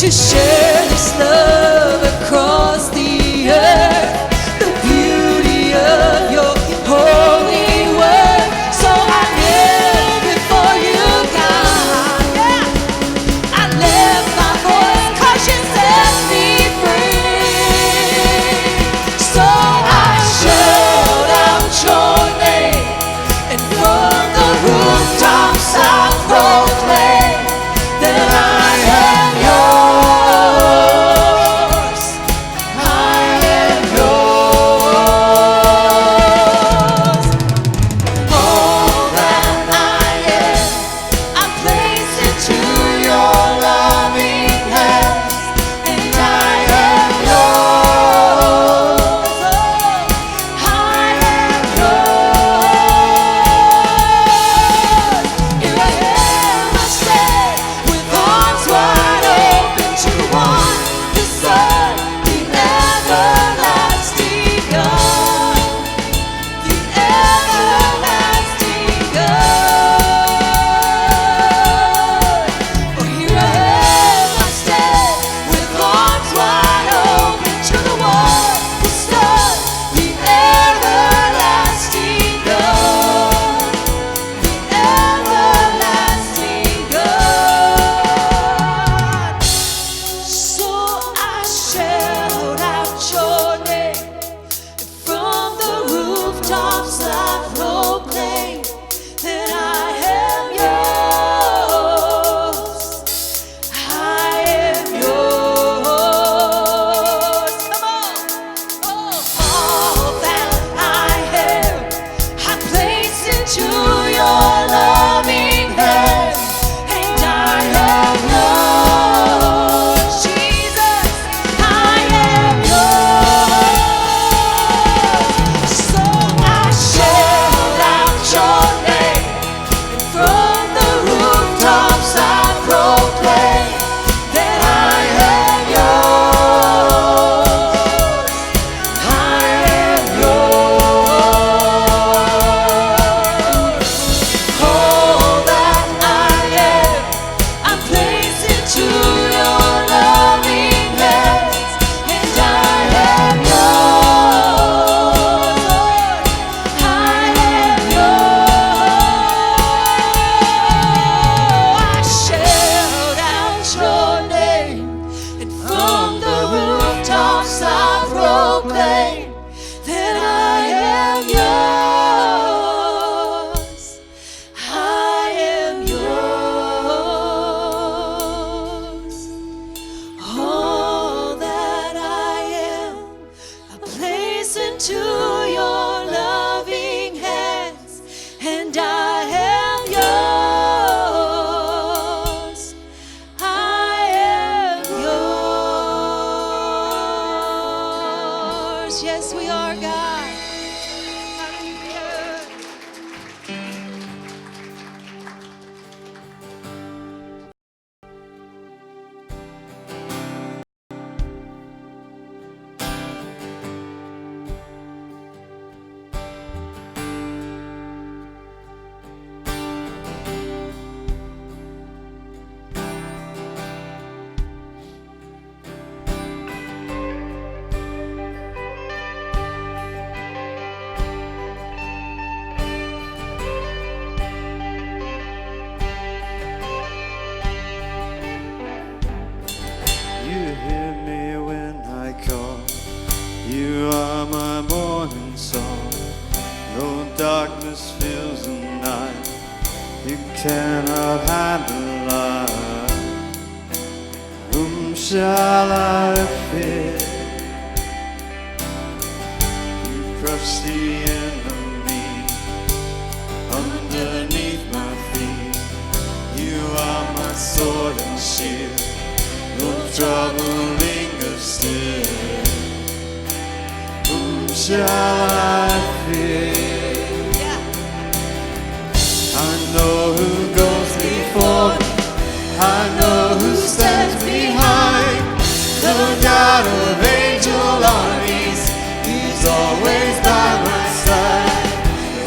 to share this love across the earth, the beauty of your holy word. So I kneel before you, God. Yeah. I lift my voice 'cause you set me free. So I shout out your name, and from the rooftops I proclaim that I am yours. I am yours. All that I am, I place into your loving hands, and I am yours. I am yours. Here I am, I stand with arms wide open to the one, the Son, the everlasting God, the everlasting God. Oh, here I am, I stand with arms wide open to the one, the Son, the everlasting God, the everlasting God. So I shout out your name, and from the rooftops I proclaim that I am yours. I am yours. Come on. Oh, all that I am, I place into your loving hands, and I am yours. Jesus, I am yours. So I shout out your name, and from the rooftops I proclaim that I am yours. I am yours. All that I am, I place into your loving hands, and I am yours. I am yours. I shout out your name, and from the rooftops I proclaim that I am yours. I am yours. All that I am, I place into your loving hands, and I am yours. I am yours. Yes, we are, God. Hallelujah. You hear me when I call. You are my morning song. Though darkness fills the night, you cannot hide the light. Whom shall I fear? You crush the enemy underneath my feet. You are my sword and shield. No trouble lingers still. Whom shall I fear? I know who goes before me. I know who stands behind. The God of angel armies, He's always by my side.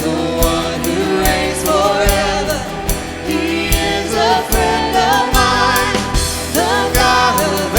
The one who reigns forever, He is a friend of mine. The God of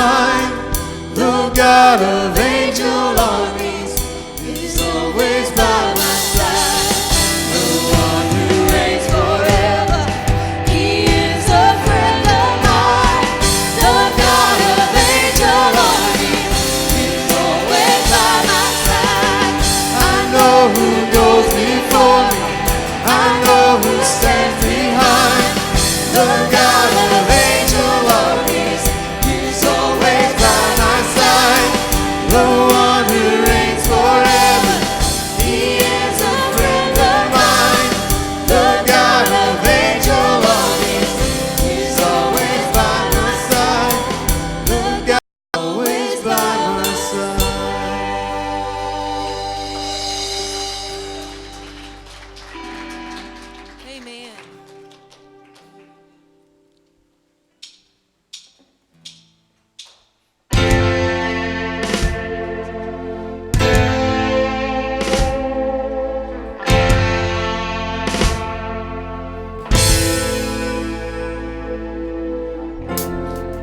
behind. The God of angel armies is always by my side. The one who reigns forever, he is a friend of mine. The God of angel armies is always by my side. I know who goes before me, I know who stands behind. The God of angel armies is always by my side. The one who reigns forever, he is a friend of mine. The God of angel armies is always by my side. The God always by my side. Amen.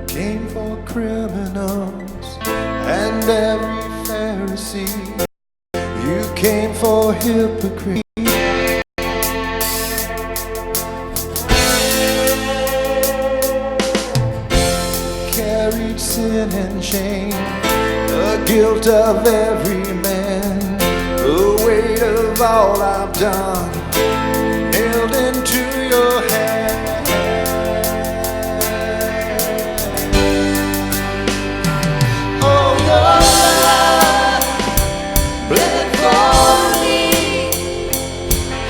Came for criminals and every Pharisee. You came for hypocrites. Carried sin and shame, the guilt of every man, the weight of all I've done, nailed into your hand. Oh, your love bled for me.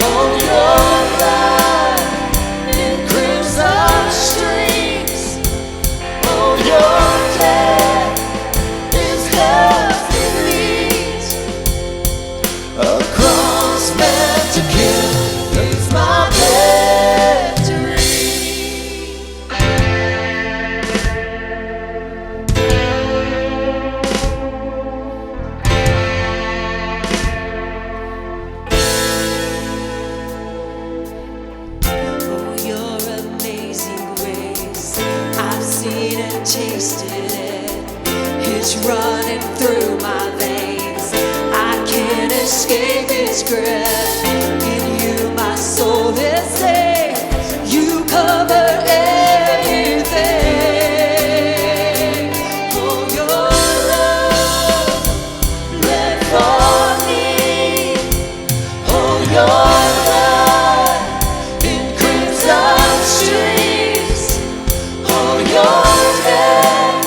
Oh, your blood in crimson streams. Oh, your death is hell's defeat. A cross meant to kill is my victory. Oh, your amazing grace, I've seen and tasted it. It's running through my veins. I can't escape its grip. In you, my soul is safe. You cover everything. Oh, your love bled for me. Oh, your blood in crimson streams. Oh, your death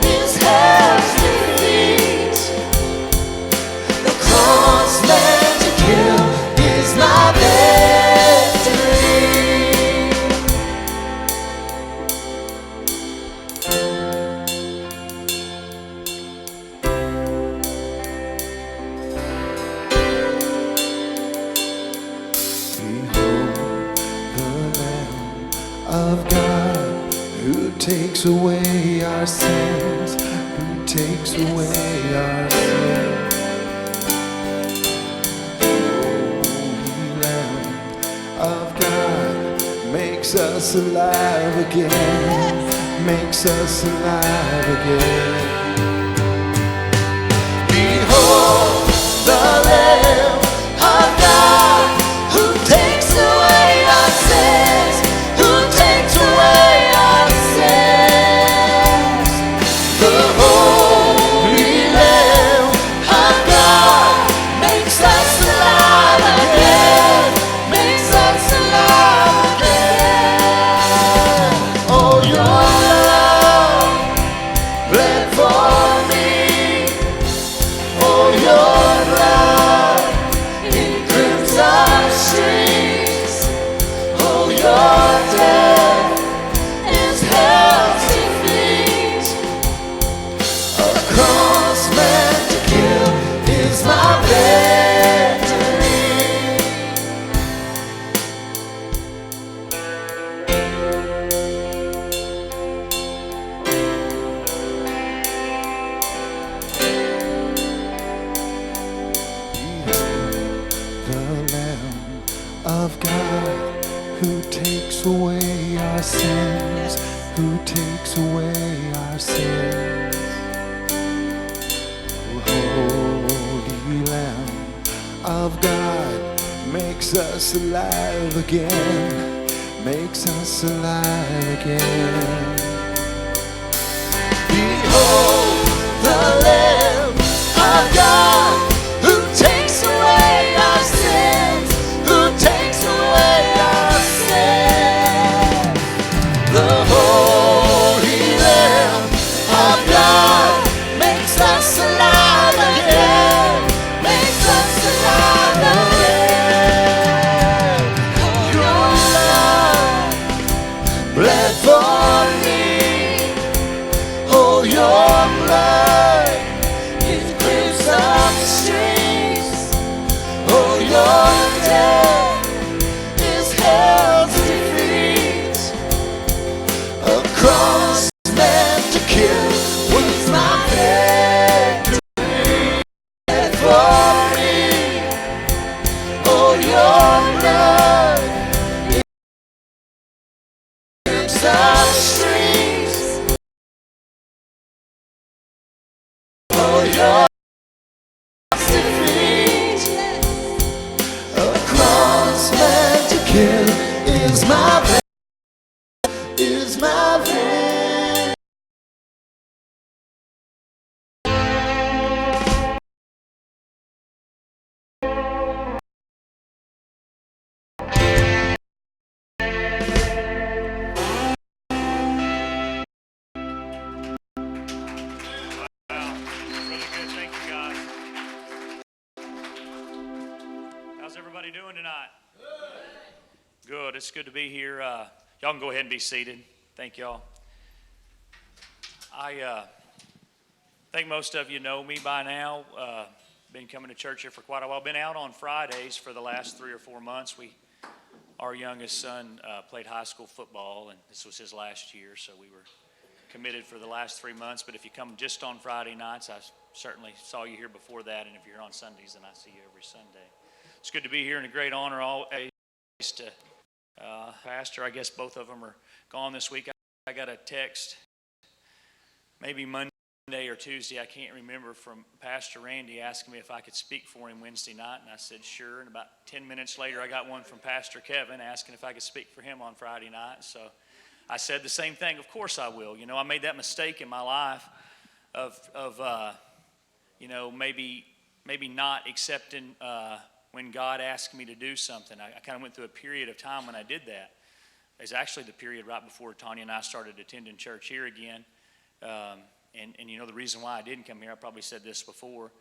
is hell's defeat. The cross meant to kill is my victory. Behold the Lamb of God who takes away our sins, who takes away our sins. Holy Lamb of God makes us alive again, makes us alive again. Behold the Lamb of God who takes away our sins, who takes away our sins. The Holy Lamb of God makes us alive again, makes us alive again. Oh, your love bled for me. Oh, your blood in crimson streams. Oh, your death is hell's defeat. A cross meant to kill is my victory. The Lamb of God who takes away our sins, who takes away our sins. Holy Lamb of God makes us alive again, makes us alive again. Behold the Lamb of God who takes away our sins, who takes away our sins. The Holy Lamb of God makes us alive again, makes us alive again. Your love bled for me, oh your blood it crimson streams, oh your death is hell's defeat. A cross meant to kill was my victory. And for me, oh your blood is crimson streams, oh your defeat. A cross meant to kill is my victory. Is my victory. Really good. Thank you, guys. How's everybody doing tonight? Good. It's good to be here. Y'all can go ahead and be seated. Thank y'all. I think most of you know me by now. Been coming to church here for quite a while. Been out on Fridays for the last 3 or 4 months. Our youngest son played high school football, and this was his last year, so we were committed for the last 3 months. But if you come just on Friday nights, I certainly saw you here before that, and if you're on Sundays, then I see you every Sunday. It's good to be here, and a great honor always to Pastor. I guess both of them are gone this week. I got a text maybe Monday or Tuesday, I can't remember, from Pastor Randy asking me if I could speak for him Wednesday night, and I said sure. And about 10 minutes later, I got one from Pastor Kevin asking if I could speak for him on Friday night. So I said the same thing. Of course I will. You know, I made that mistake in my life of maybe not accepting when God asked me to do something. I kind of went through a period of time when I did that. It was actually the period right before Tanya and I started attending church here again. And you know, the reason why I didn't come here, I probably said this before,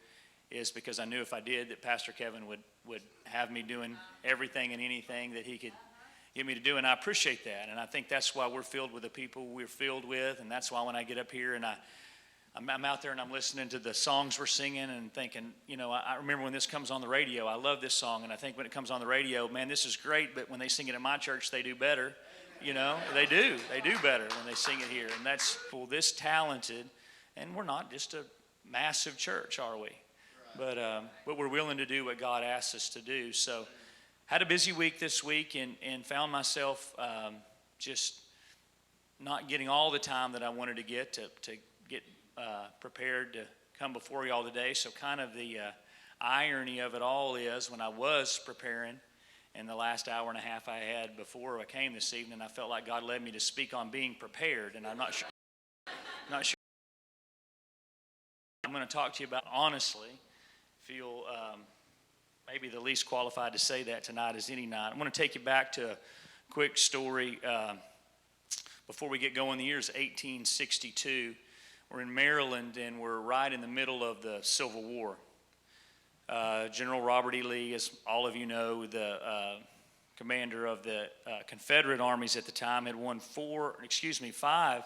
is because I knew if I did that Pastor Kevin would have me doing everything and anything that he could get me to do, and I appreciate that. And I think that's why we're filled with the people we're filled with, and that's why when I get up here and I'm out there and I'm listening to the songs we're singing and thinking, you know, I remember when this comes on the radio, I love this song, and I think when it comes on the radio, man, this is great, but when they sing it at my church, they do better. You know, they do better when they sing it here. And that's this talented, and we're not just a massive church, are we? But we're willing to do what God asks us to do. So had a busy week this week and found myself just not getting all the time that I wanted to get prepared to come before y'all today. So kind of the irony of it all is when I was preparing, in the last hour and a half I had before I came this evening, I felt like God led me to speak on being prepared, and I'm not sure. I'm going to talk to you about, honestly, feel maybe the least qualified to say that tonight as any night. I'm going to take you back to a quick story before we get going. The year is 1862. We're in Maryland, and we're right in the middle of the Civil War. General Robert E. Lee, as all of you know, the commander of the Confederate armies at the time, had won 5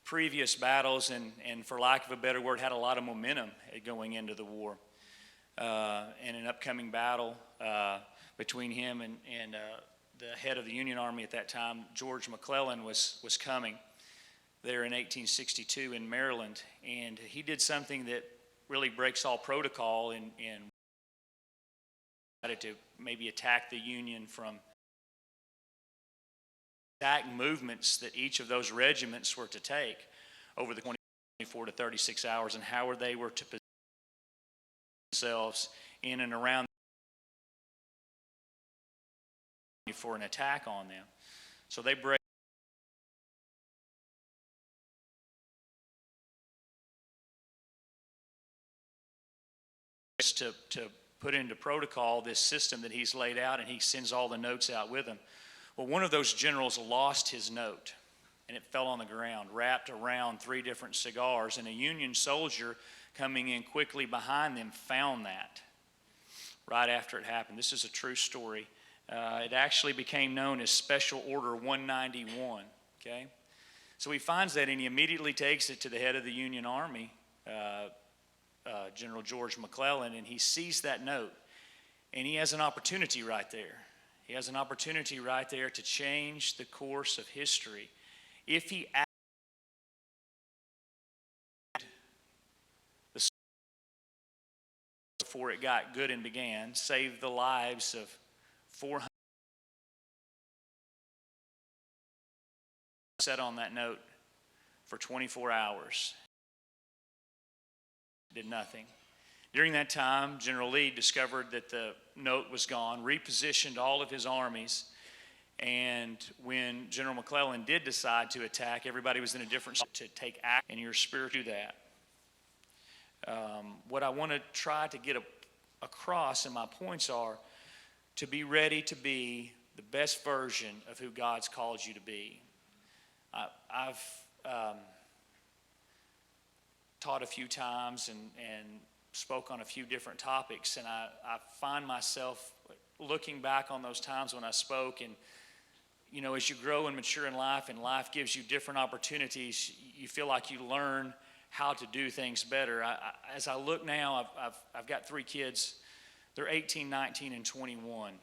previous battles, and for lack of a better word, had a lot of momentum going into the war. And an upcoming battle between him and the head of the Union Army at that time, George McClellan, was coming there in 1862 in Maryland, and he did something that really breaks all protocol and to maybe attack the Union from exact movements that each of those regiments were to take over the 24 to 36 hours, and how they were to position themselves in and around for an attack on them. So they break to put into protocol this system that he's laid out, and he sends all the notes out with him. Well, one of those generals lost his note, and it fell on the ground, wrapped around 3 different cigars, and a Union soldier coming in quickly behind them found that right after it happened. This is a true story. It actually became known as Special Order 191, okay? So he finds that, and he immediately takes it to the head of the Union Army, General George McClellan, and he sees that note, and he has an opportunity right there. He has an opportunity right there to change the course of history. If he before it got good and began, saved the lives of 400 sat on that note for 24 hours. Did nothing. During that time, General Lee discovered that the note was gone, repositioned all of his armies, and when General McClellan did decide to attack, everybody was in a different to take action, and your spirit do that. What I want to try to get across in my points are to be ready to be the best version of who God's called you to be. I've taught a few times and spoke on a few different topics, and I find myself looking back on those times when I spoke, and you know, as you grow and mature in life and life gives you different opportunities, you feel like you learn how to do things better. As I look now, I've got 3 kids. They're 18, 19, and 21.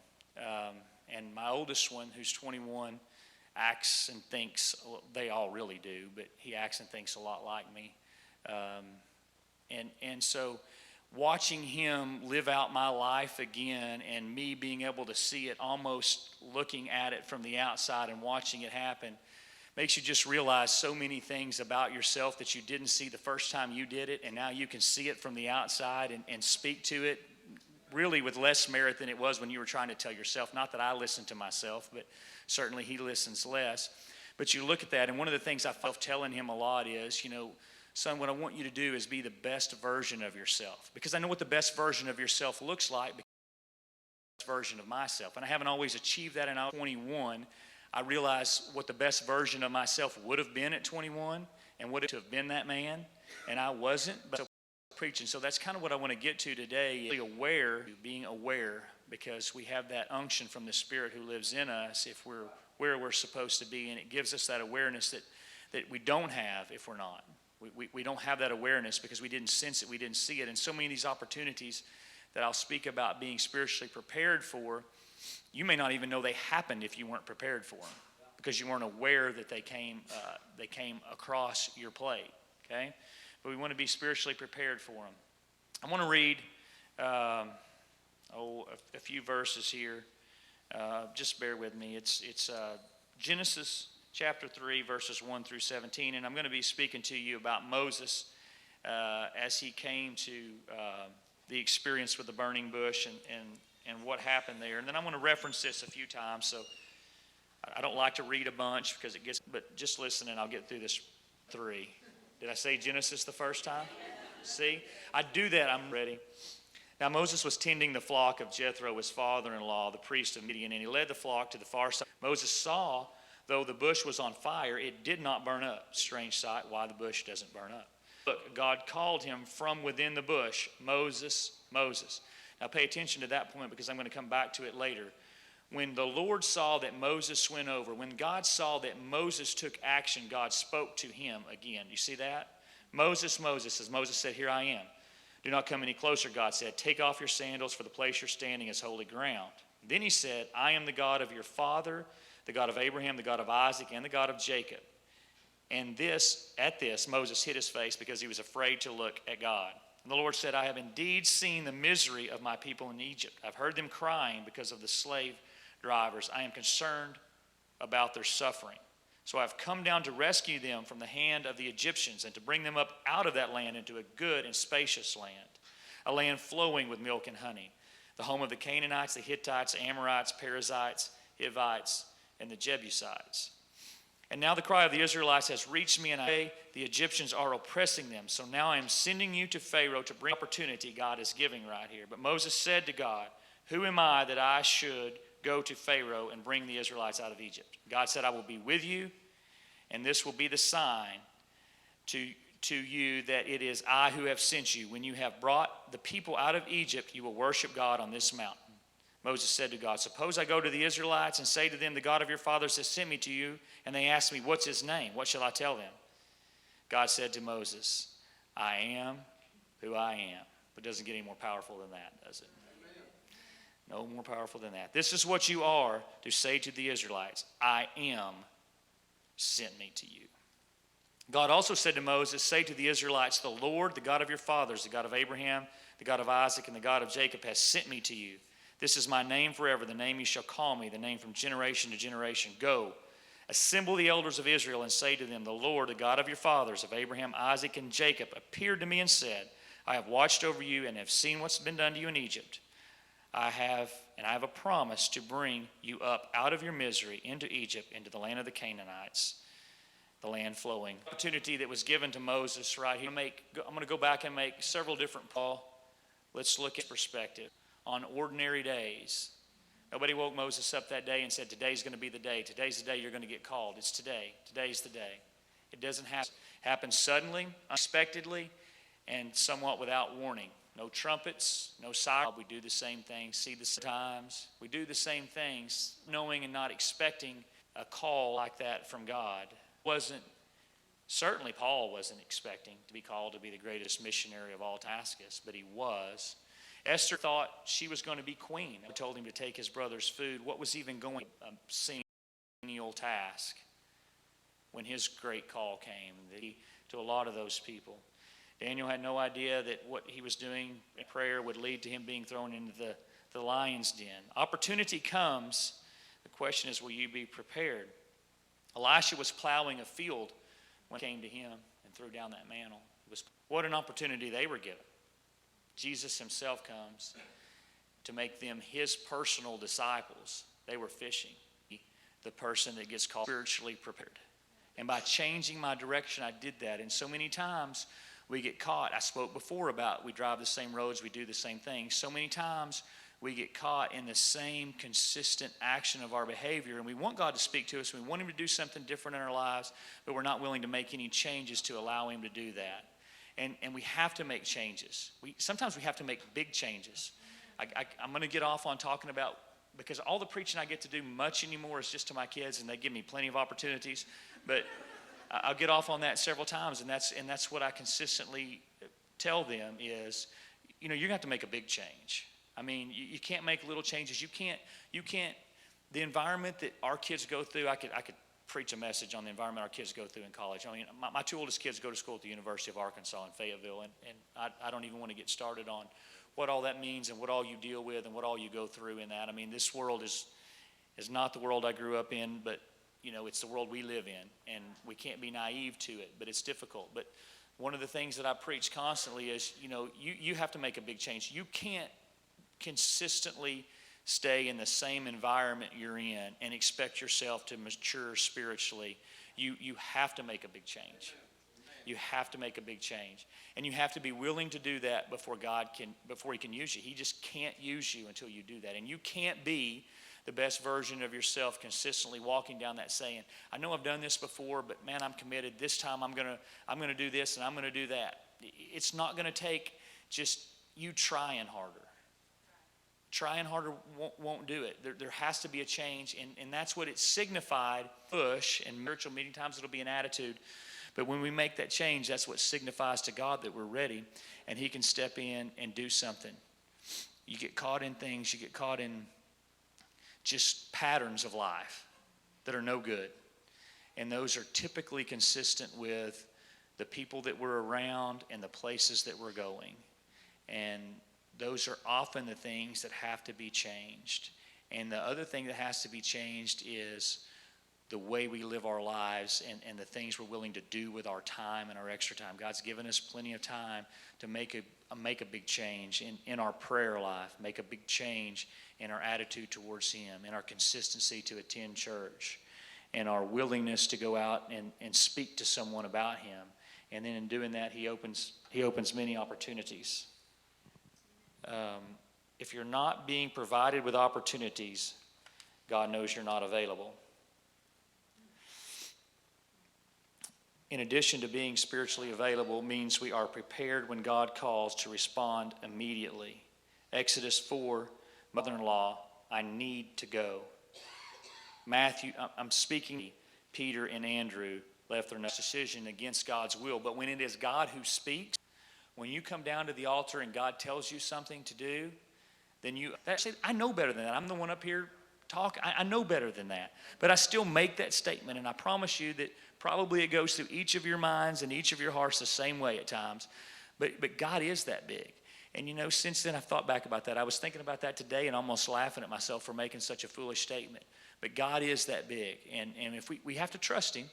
And my oldest one, who's 21, acts and thinks, they all really do, but he acts and thinks a lot like me. And so watching him live out my life again, and me being able to see it, almost looking at it from the outside and watching it happen, makes you just realize so many things about yourself that you didn't see the first time you did it, and now you can see it from the outside and speak to it really with less merit than it was when you were trying to tell yourself. Not that I listen to myself, but certainly he listens less. But you look at that, and one of the things I felt telling him a lot is, you know, son, what I want you to do is be the best version of yourself. Because I know what the best version of yourself looks like, because it's the best version of myself. And I haven't always achieved that, and I was 21. I realized what the best version of myself would have been at 21 and would have been that man, and I wasn't. But so preaching. So that's kind of what I want to get to today, being aware, because we have that unction from the Spirit who lives in us if we're where we're supposed to be, and it gives us that awareness that we don't have if we're not. We don't have that awareness because we didn't sense it, we didn't see it. And so many of these opportunities that I'll speak about being spiritually prepared for, you may not even know they happened if you weren't prepared for them, because you weren't aware that they came across your plate, okay? But we want to be spiritually prepared for them. I want to read a few verses here. Just bear with me. It's Genesis chapter 3, verses 1 through 17, and I'm going to be speaking to you about Moses as he came to the experience with the burning bush and what happened there. And then I'm going to reference this a few times, so I don't like to read a bunch because it gets, but just listen and I'll get through this 3. Did I say Genesis the first time? See? I do that, I'm ready. Now Moses was tending the flock of Jethro, his father-in-law, the priest of Midian, and he led the flock to the far side. Moses saw, though the bush was on fire, it did not burn up. Strange sight, why the bush doesn't burn up. Look, God called him from within the bush, Moses, Moses. Now pay attention to that point because I'm going to come back to it later. When the Lord saw that Moses went over, when God saw that Moses took action, God spoke to him again. You see that? Moses, Moses, as Moses said, here I am. Do not come any closer, God said. Take off your sandals, for the place you're standing is holy ground. Then he said, I am the God of your father, the God of Abraham, the God of Isaac, and the God of Jacob. And at this, Moses hid his face because he was afraid to look at God. And the Lord said, I have indeed seen the misery of my people in Egypt. I've heard them crying because of the slave drivers. I am concerned about their suffering. So I've come down to rescue them from the hand of the Egyptians and to bring them up out of that land into a good and spacious land, a land flowing with milk and honey, the home of the Canaanites, the Hittites, Amorites, Perizzites, Hivites, and the Jebusites. And now the cry of the Israelites has reached me, and the Egyptians are oppressing them. So now I am sending you to Pharaoh to bring opportunity God is giving right here. But Moses said to God, who am I that I should go to Pharaoh and bring the Israelites out of Egypt? God said, I will be with you, and this will be the sign to you that it is I who have sent you. When you have brought the people out of Egypt, you will worship God on this mountain. Moses said to God, suppose I go to the Israelites and say to them, the God of your fathers has sent me to you, and they ask me, what's his name? What shall I tell them? God said to Moses, I am who I am. But it doesn't get any more powerful than that, does it? No more powerful than that. This is what you are to say to the Israelites, I am sent me to you. God also said to Moses, say to the Israelites, the Lord, the God of your fathers, the God of Abraham, the God of Isaac, and the God of Jacob has sent me to you. This is my name forever, the name you shall call me, the name from generation to generation. Go, assemble the elders of Israel and say to them, the Lord, the God of your fathers, of Abraham, Isaac, and Jacob, appeared to me and said, I have watched over you and have seen what's been done to you in Egypt. I have a promise to bring you up out of your misery into Egypt, into the land of the Canaanites, the land flowing. Opportunity that was given to Moses right here. I'm going to go back and make several different Paul. Let's look at perspective. On ordinary days, nobody woke Moses up that day and said, today's going to be the day. Today's the day you're going to get called. It's today. Today's the day. It doesn't happen suddenly, unexpectedly, and somewhat without warning. No trumpets, no sirens. We do the same things, see the same times. We do the same things, knowing and not expecting a call like that from God. Certainly Paul wasn't expecting to be called to be the greatest missionary of all Damascus, but he was. Esther thought she was going to be queen. I told him to take his brother's food. What was even going a menial task when his great call came to a lot of those people. Daniel had no idea that what he was doing in prayer would lead to him being thrown into the lion's den. Opportunity comes. The question is, will you be prepared? Elisha was plowing a field when he came to him and threw down that mantle. What an opportunity they were given. Jesus himself comes to make them his personal disciples. They were fishing. The person that gets called spiritually prepared. And by changing my direction, I did that. And so many times we get caught. I spoke before about we drive the same roads, we do the same things. So many times we get caught in the same consistent action of our behavior. And we want God to speak to us. We want him to do something different in our lives, but we're not willing to make any changes to allow him to do that. And we have to make changes. Sometimes we have to make big changes. I'm going to get off on talking about, because all the preaching I get to do much anymore is just to my kids, and they give me plenty of opportunities. But I'll get off on that several times, and that's what I consistently tell them is, you're going to have to make a big change. I mean, you can't make little changes. You can't. The environment that our kids go through, I could preach a message on the environment our kids go through in college. I mean, my two oldest kids go to school at the University of Arkansas in Fayetteville, and I don't even want to get started on what all that means and what all you deal with and what all you go through in that. I mean, this world is not the world I grew up in, but, it's the world we live in, and we can't be naive to it, but it's difficult. But one of the things that I preach constantly is, you have to make a big change. You can't consistently stay in the same environment you're in and expect yourself to mature spiritually. You have to make a big change. You have to make a big change. And you have to be willing to do that before he can use you. He just can't use you until you do that. And you can't be the best version of yourself consistently walking down that saying, I know I've done this before, but man, I'm committed. This time I'm gonna do this and I'm gonna do that. It's not gonna take just you trying harder. Trying harder won't do it. There has to be a change, and that's what it signified. Push, and spiritual meeting times it'll be an attitude. But when we make that change, that's what signifies to God that we're ready, and he can step in and do something. You get caught in things, you get caught in just patterns of life that are no good. And those are typically consistent with the people that we're around and the places that we're going. And those are often the things that have to be changed. And the other thing that has to be changed is the way we live our lives and the things we're willing to do with our time and our extra time. God's given us plenty of time to make a big change in our prayer life, make a big change in our attitude towards Him, in our consistency to attend church, and our willingness to go out and speak to someone about Him. And then in doing that, He opens many opportunities. If you're not being provided with opportunities, God knows you're not available. In addition to being spiritually available means we are prepared when God calls to respond immediately. Exodus 4, mother-in-law, I need to go. Matthew, I'm speaking, Peter and Andrew left their decision against God's will. But when it is God who speaks, when you come down to the altar and God tells you something to do, then I know better than that. I'm the one up here talking. I know better than that. But I still make that statement, and I promise you that probably it goes through each of your minds and each of your hearts the same way at times. But God is that big. And you know, since then I've thought back about that. I was thinking about that today and almost laughing at myself for making such a foolish statement. But God is that big. And if we have to trust Him,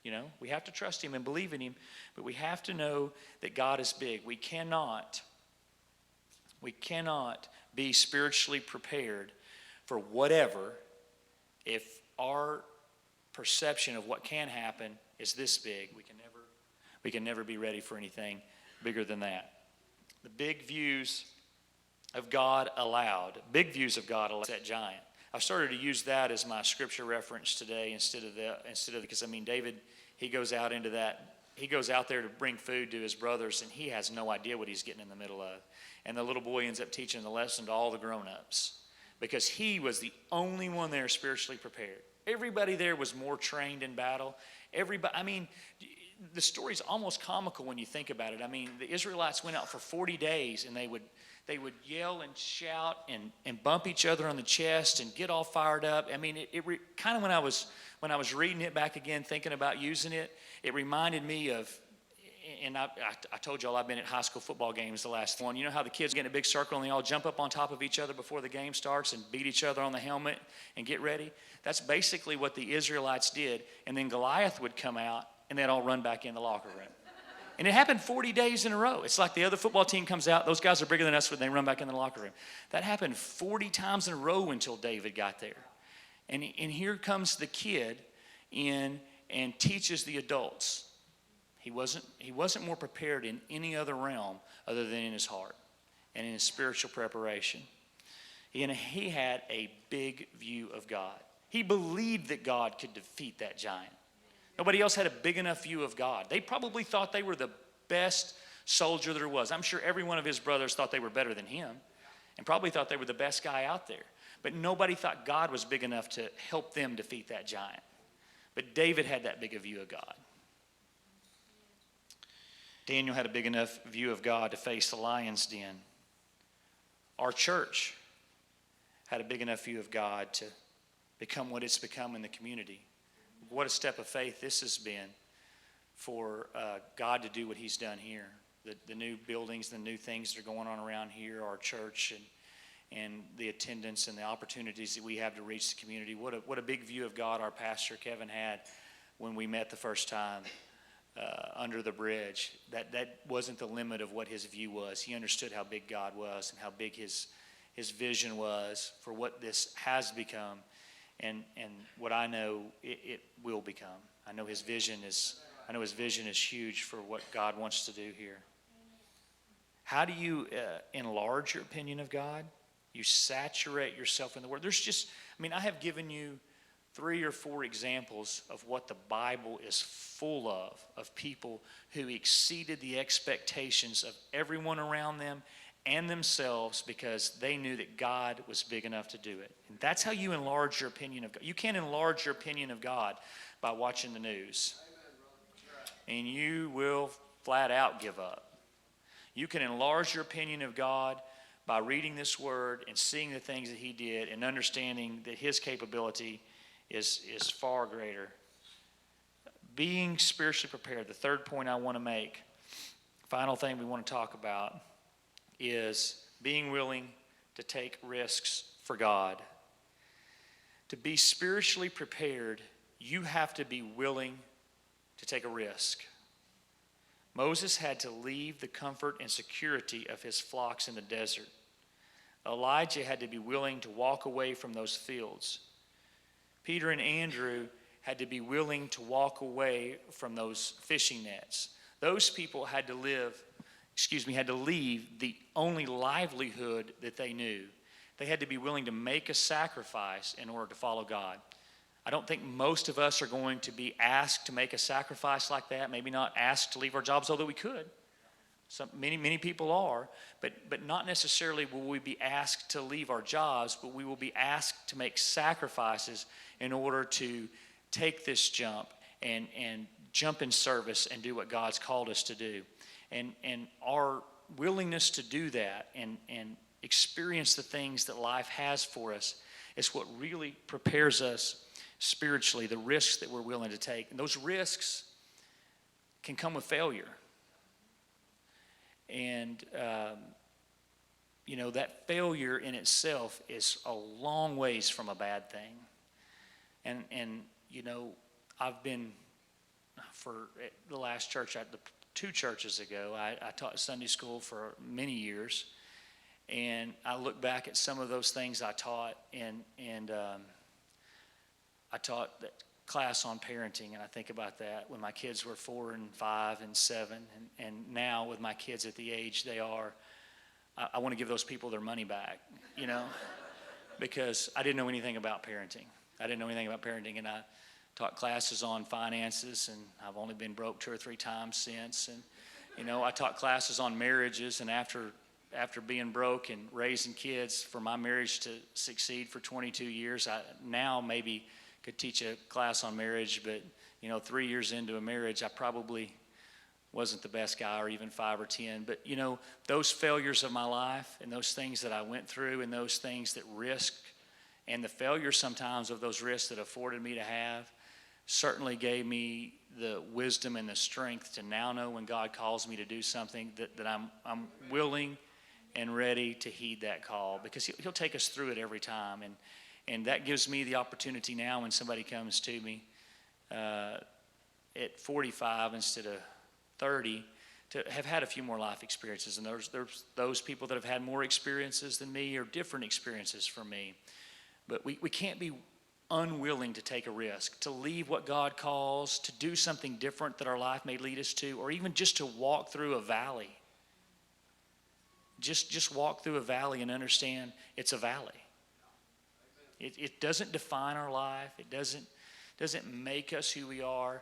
you know, we have to trust Him and believe in Him, but we have to know that God is big. We cannot be spiritually prepared for whatever if our perception of what can happen is this big. We can never be ready for anything bigger than that. The big views of God allowed that giant. I've started to use that as my scripture reference today instead of because I mean David, he goes out there to bring food to his brothers, and he has no idea what he's getting in the middle of. And the little boy ends up teaching the lesson to all the grown-ups because he was the only one there spiritually prepared. Everybody there was more trained in battle. The story's almost comical when you think about it. I mean, the Israelites went out for 40 days, and they would yell and shout and bump each other on the chest and get all fired up. I mean, kind of when I was reading it back again, thinking about using it, it reminded me of, and I told y'all I've been at high school football games the last one. You know how the kids get in a big circle and they all jump up on top of each other before the game starts and beat each other on the helmet and get ready? That's basically what the Israelites did. And then Goliath would come out and they'd all run back in the locker room. And it happened 40 days in a row. It's like the other football team comes out. Those guys are bigger than us when they run back in the locker room. That happened 40 times in a row until David got there. And here comes the kid in and teaches the adults. He wasn't more prepared in any other realm other than in his heart and in his spiritual preparation. And he had a big view of God. He believed that God could defeat that giant. Nobody else had a big enough view of God. They probably thought they were the best soldier there was. I'm sure every one of his brothers thought they were better than him and probably thought they were the best guy out there. But nobody thought God was big enough to help them defeat that giant. But David had that big a view of God. Daniel had a big enough view of God to face the lion's den. Our church had a big enough view of God to become what it's become in the community. What a step of faith this has been for God to do what He's done here. The new buildings, the new things that are going on around here, our church, and the attendance and the opportunities that we have to reach the community. What a big view of God our pastor Kevin had when we met the first time under the bridge. That wasn't the limit of what his view was. He understood how big God was and how big his vision was for what this has become. And what I know it will become. I know his vision is huge for what God wants to do here. How do you enlarge your opinion of God? You saturate yourself in the Word. I have given you 3 or 4 examples of what the Bible is full of people who exceeded the expectations of everyone around them and themselves because they knew that God was big enough to do it. And that's how you enlarge your opinion of God. You can't enlarge your opinion of God by watching the news. And you will flat out give up. You can enlarge your opinion of God by reading this Word and seeing the things that He did and understanding that His capability is far greater. Being spiritually prepared, the third point I want to make, final thing we want to talk about, is being willing to take risks for God. To be spiritually prepared, you have to be willing to take a risk. Moses had to leave the comfort and security of his flocks in the desert. Elijah had to be willing to walk away from those fields. Peter and Andrew had to be willing to walk away from those fishing nets. Those people had to leave the only livelihood that they knew. They had to be willing to make a sacrifice in order to follow God. I don't think most of us are going to be asked to make a sacrifice like that, maybe not asked to leave our jobs, although we could. Many people are, but not necessarily will we be asked to leave our jobs, but we will be asked to make sacrifices in order to take this jump and jump in service and do what God's called us to do. And our willingness to do that and experience the things that life has for us is what really prepares us spiritually, the risks that we're willing to take. And those risks can come with failure. And, that failure in itself is a long ways from a bad thing. And I've been, for the last church, the 2 churches ago, I taught Sunday school for many years. And I look back at some of those things I taught, and I taught that class on parenting, and I think about that when my kids were 4 and 5 and 7, and now with my kids at the age they are, I want to give those people their money back, because I didn't know anything about parenting. And I taught classes on finances, and I've only been broke 2 or 3 times since. And, I taught classes on marriages, and after being broke and raising kids for my marriage to succeed for 22 years, I now maybe could teach a class on marriage, but 3 years into a marriage, I probably wasn't the best guy, or even 5 or 10. But those failures of my life and those things that I went through and those things that risked, and the failure sometimes of those risks that afforded me to have, certainly gave me the wisdom and the strength to now know when God calls me to do something that I'm willing and ready to heed that call, because he'll take us through it every time. And that gives me the opportunity now when somebody comes to me at 45 instead of 30 to have had a few more life experiences. And there's those people that have had more experiences than me, or different experiences from me. But we can't be unwilling to take a risk, to leave what God calls, to do something different that our life may lead us to, or even just to walk through a valley. Just walk through a valley and understand it's a valley. It doesn't define our life. It doesn't make us who we are.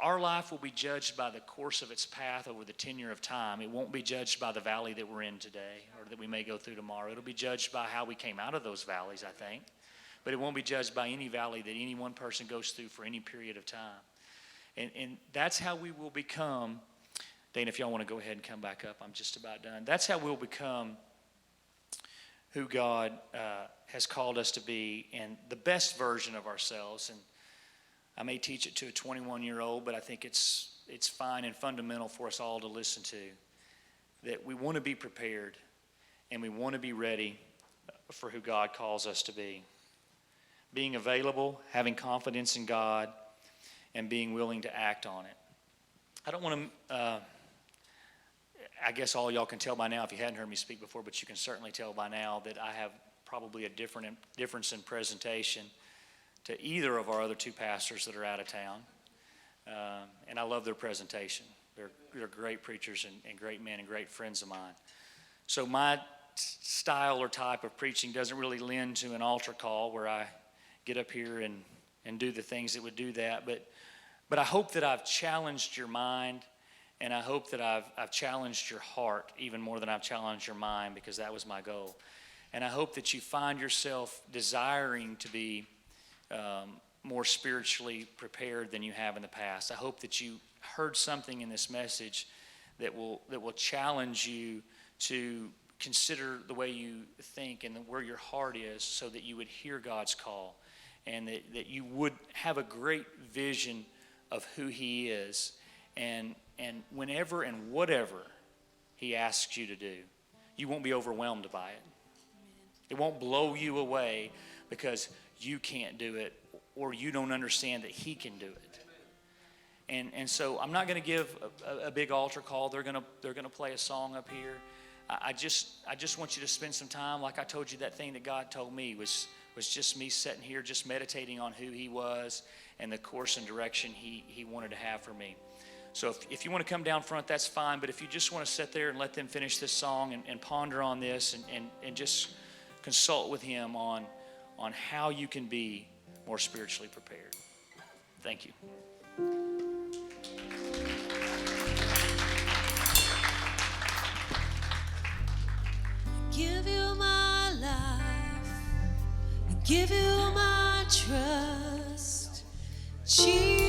Our life will be judged by the course of its path over the tenure of time. It won't be judged by the valley that we're in today, or that we may go through tomorrow. It'll be judged by how we came out of those valleys, I think. But it won't be judged by any valley that any one person goes through for any period of time. And that's how we will become. Dana, if y'all want to go ahead and come back up, I'm just about done. That's how we'll become who God has called us to be, and the best version of ourselves. And I may teach it to a 21-year-old, but I think it's fine and fundamental for us all to listen to, that we want to be prepared and we want to be ready for who God calls us to be. Being available, having confidence in God, and being willing to act on it. I don't want to, I guess all y'all can tell by now if you hadn't heard me speak before, but you can certainly tell by now that I have probably a difference in presentation to either of our other 2 pastors that are out of town. And I love their presentation. They're great preachers and great men and great friends of mine. So my style or type of preaching doesn't really lend to an altar call where I get up here and do the things that would do that. But I hope that I've challenged your mind, and I hope that I've challenged your heart even more than I've challenged your mind, because that was my goal. And I hope that you find yourself desiring to be more spiritually prepared than you have in the past. I hope that you heard something in this message that will challenge you to consider the way you think and where your heart is, so that you would hear God's call, and that you would have a great vision of who He is, and whenever and whatever He asks you to do, you won't be overwhelmed by it. It won't blow you away because you can't do it or you don't understand that he can do it. And so I'm not going to give a big altar call. They're going to play a song up here. I just want you to spend some time, like I told you, that thing that God told me was just me sitting here just meditating on who he was and the course and direction he wanted to have for me. So if you want to come down front, that's fine. But if you just want to sit there and let them finish this song and ponder on this and just consult with him on how you can be more spiritually prepared. Thank you. Give you my life, I give you my trust, Jesus.